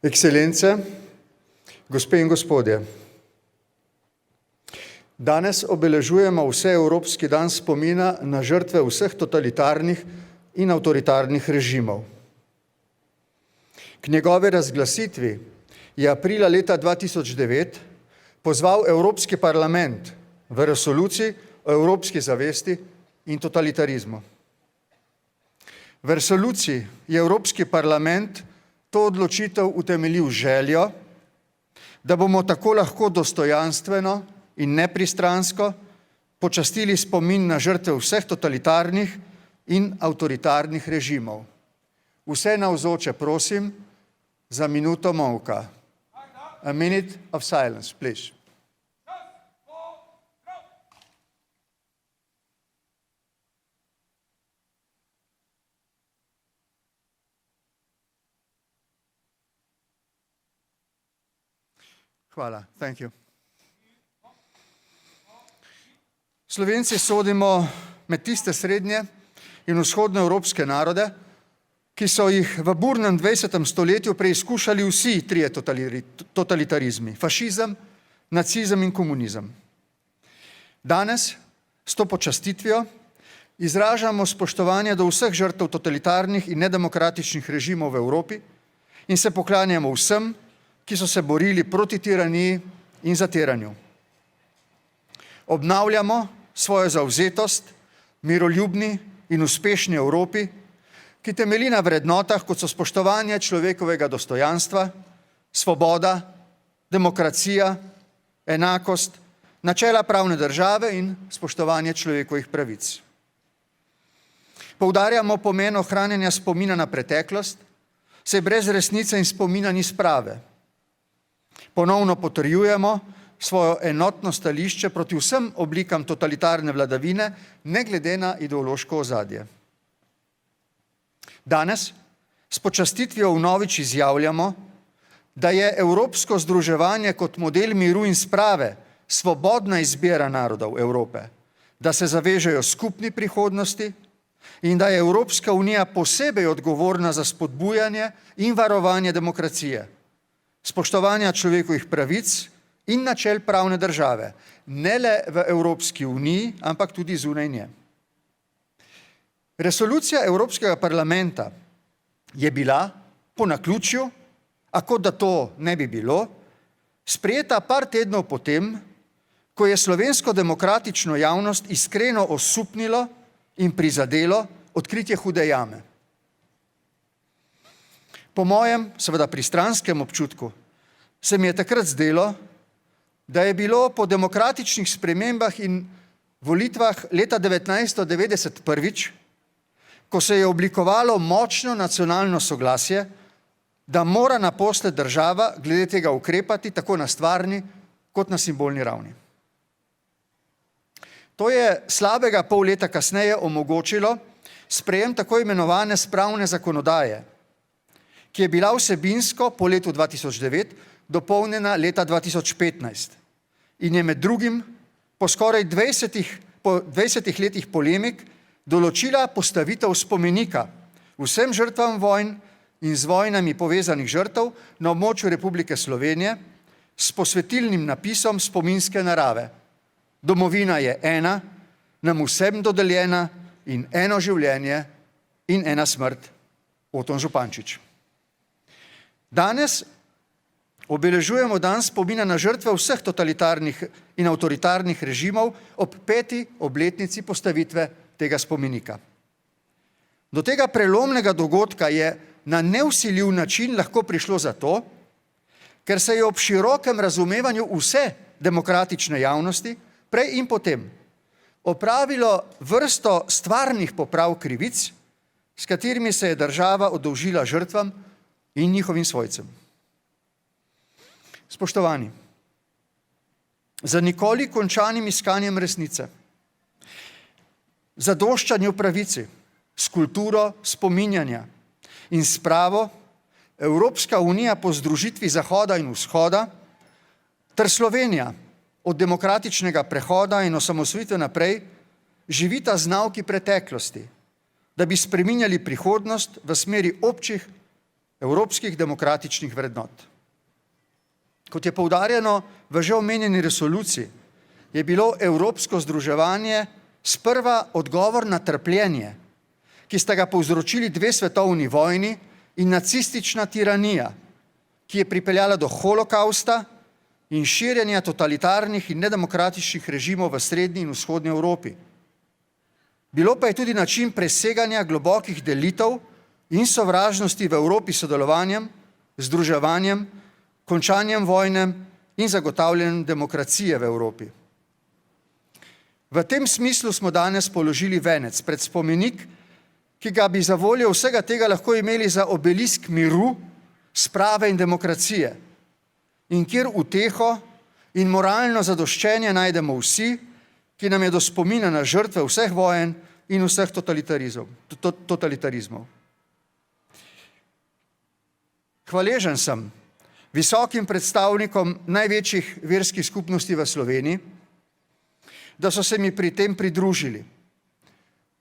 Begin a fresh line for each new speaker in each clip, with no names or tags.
Ekscelence, gospe in gospodje, danes obeležujemo vseevropski dan spomina na žrtve vseh totalitarnih in avtoritarnih režimov. K njegovi razglasitvi je aprila leta 2009 pozval Evropski parlament v resoluciji o evropski zavesti in totalitarizmu. V resoluciji je Evropski parlament to odločitev utemeljil željo, da bomo tako lahko dostojanstveno in nepristransko počastili spomin na žrtve vseh totalitarnih in avtoritarnih režimov. Vse navzoče prosim za minuto molka. A minute of silence, please. Hvala, thank you. Slovenci sodimo med tiste srednje in vzhodnoevropske narode, ki so jih v burnem 20. stoletju preizkušali vsi trije totalitarizmi, fašizem, nacizem in komunizem. Danes s to počastitvijo izražamo spoštovanje do vseh žrtev totalitarnih in nedemokratičnih režimov v Evropi in se poklanjamo vsem, ki so se borili proti tiraniji in zatiranju. Obnavljamo svojo zavzetost miroljubni in uspešni Evropi, ki temelji na vrednotah, kot so spoštovanje človekovega dostojanstva, svoboda, demokracija, enakost, načela pravne države in spoštovanje človekovih pravic. Poudarjamo pomen ohranjanja spomina na preteklost, saj brez resnice in spomina ni sprave. Ponovno potrjujemo svojo enotno stališče proti vsem oblikam totalitarne vladavine, ne glede na ideološko ozadje. Danes s počastitvijo vnovič izjavljamo, da je evropsko združevanje kot model miru in sprave svobodna izbira narodov Evrope, da se zavežejo skupni prihodnosti in da je Evropska unija posebej odgovorna za spodbujanje in varovanje demokracije, spoštovanja človekovih pravic in načel pravne države, ne le v Evropski uniji, ampak tudi zunaj nje. Resolucija Evropskega parlamenta je bila po naključju, a kot da to ne bi bilo, sprejeta par tednov potem, ko je slovensko demokratično javnost iskreno osupnilo in prizadelo odkritje hude jame. Po mojem, seveda pristranskem občutku, se mi je takrat zdelo, da je bilo po demokratičnih spremembah in volitvah leta 1990 prvič, ko se je oblikovalo močno nacionalno soglasje, da mora naposled država glede tega ukrepati tako na stvarni kot na simbolni ravni. To je slabega pol leta kasneje omogočilo sprejem tako imenovane spravne zakonodaje, ki je bila vsebinsko po letu 2009 dopolnjena leta 2015 in je med drugim po skoraj 20 letih polemik določila postavitev spomenika vsem žrtvam vojn in z vojnami povezanih žrtev na območju Republike Slovenije s posvetilnim napisom spominske narave. Domovina je ena, nam vsem dodeljena in eno življenje in ena smrt. Oton Župančič. Danes obeležujemo dan spomina na žrtve vseh totalitarnih in avtoritarnih režimov ob 5. obletnici postavitve tega spomenika. Do tega prelomnega dogodka je na nevsiljiv način lahko prišlo zato, ker se je ob širokem razumevanju vse demokratične javnosti prej in potem opravilo vrsto stvarnih poprav krivic, s katerimi se je država oddolžila žrtvam in njihovim svojcem. Spoštovani, za nikoli končanim iskanjem resnice, zadoščanju pravici, s kulturo spominjanja in spravo Evropska unija po združitvi Zahoda in Vzhoda ter Slovenija od demokratičnega prehoda in osamosvojitve naprej živita z nauki preteklosti, da bi spreminjali prihodnost v smeri občih evropskih demokratičnih vrednot. Kot je poudarjeno v že omenjeni resoluciji, je bilo evropsko združevanje sprva odgovor na trpljenje, ki sta ga povzročili 2 svetovni vojni in nacistična tiranija, ki je pripeljala do holokausta in širjenja totalitarnih in nedemokratičnih režimov v srednji in vzhodni Evropi. Bilo pa je tudi način preseganja globokih delitev in sovražnosti v Evropi s sodelovanjem, združevanjem, končanjem vojne in zagotavljanjem demokracije v Evropi. V tem smislu smo danes položili venec pred spomenik, ki ga bi za voljo vsega tega lahko imeli za obelisk miru, sprave in demokracije, in kjer uteho in moralno zadoščenje najdemo vsi, ki nam je do spomina na žrtve vseh vojen in vseh totalitarizmov. Hvaležen sem visokim predstavnikom največjih verskih skupnosti v Sloveniji, da so se mi pri tem pridružili.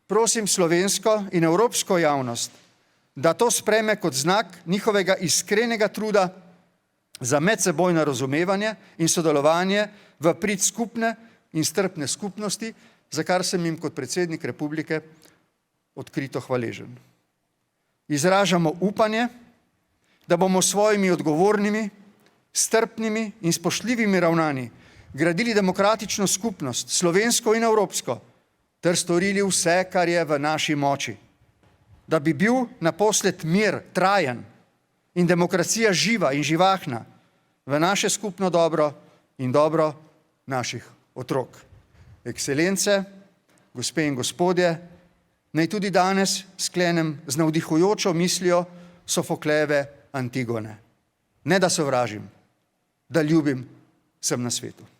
Prosim slovensko in evropsko javnost, da to sprejme kot znak njihovega iskrenega truda za medsebojno razumevanje in sodelovanje v prid skupne in strpne skupnosti, za kar sem jim kot predsednik republike odkrito hvaležen. Izražamo upanje, da bomo s svojimi odgovornimi, strpnimi in spoštljivimi ravnanji gradili demokratično skupnost, slovensko in evropsko, ter storili vse, kar je v naši moči, da bi bil naposled mir trajen in demokracija živa in živahna v naše skupno dobro in dobro naših otrok. Ekscelence, gospe in gospodje, naj tudi danes sklenem z navdihujočo mislijo Sofoklejeve Antigone. Ne da sovražim, da ljubim sem na svetu.